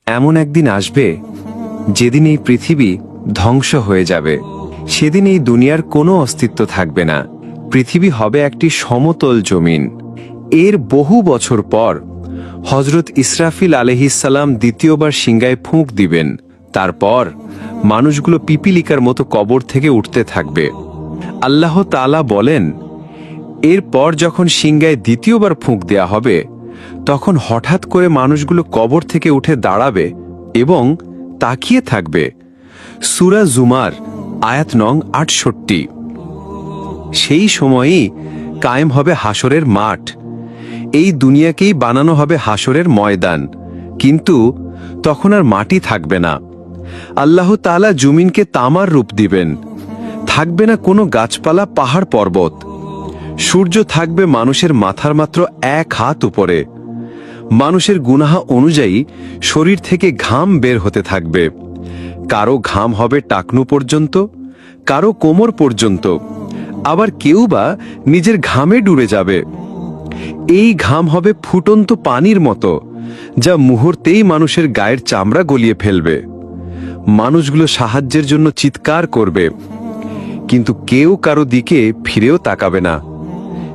এমন একদিন আসবে যেদিন এই পৃথিবী ধ্বংস হয়ে যাবে। সেদিন এই দুনিয়ার কোনো অস্তিত্ব থাকবে না। পৃথিবী হবে একটি সমতল জমিন। এর বহু বছর পর হজরত ইসরাফিল আলাইহিসসালাম দ্বিতীয়বার সিংগায় ফুঁক দিবেন। তারপর মানুষগুলো পিপিলিকার মতো কবর থেকে উঠতে থাকবে। আল্লাহ তাআলা বলেন, এরপর যখন সিংগায় দ্বিতীয়বার ফুঁক দেয়া হবে, তখন হঠাৎ করে মানুষগুলো কবর থেকে উঠে দাঁড়াবে এবং তাকিয়ে থাকবে। সূরা জুমার আয়াত নং ৬৮। সেই সময়ই কায়েম হবে হাসরের মাঠ। এই দুনিয়াকেই বানানো হবে হাসরের ময়দান, কিন্তু তখন আর মাটি থাকবে না। আল্লাহ তাআলা জমিনকে তামার রূপ দিবেন। থাকবে না কোনো গাছপালা, পাহাড় পর্বত। সূর্য থাকবে মানুষের মাথার মাত্র ১ হাত উপরে। মানুষের গুনাহ অনুযায়ী শরীর থেকে ঘাম বের হতে থাকবে। কারো ঘাম হবে টাকনু পর্যন্ত, কারো কোমর পর্যন্ত, আবার কেউ বা নিজের ঘামে ডুবে যাবে। এই ঘাম হবে ফুটন্ত পানির মতো, যা মুহূর্তেই মানুষের গায়ের চামড়া গলিয়ে ফেলবে। মানুষগুলো সাহায্যের জন্য চিৎকার করবে, কিন্তু কেউ কারো দিকে ফিরেও তাকাবে না।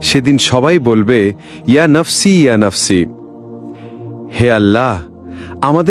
সেদিন সবাই বলবে, ইয়া নফসি ইয়া নফসি। হে আল্লাহ, আমাদের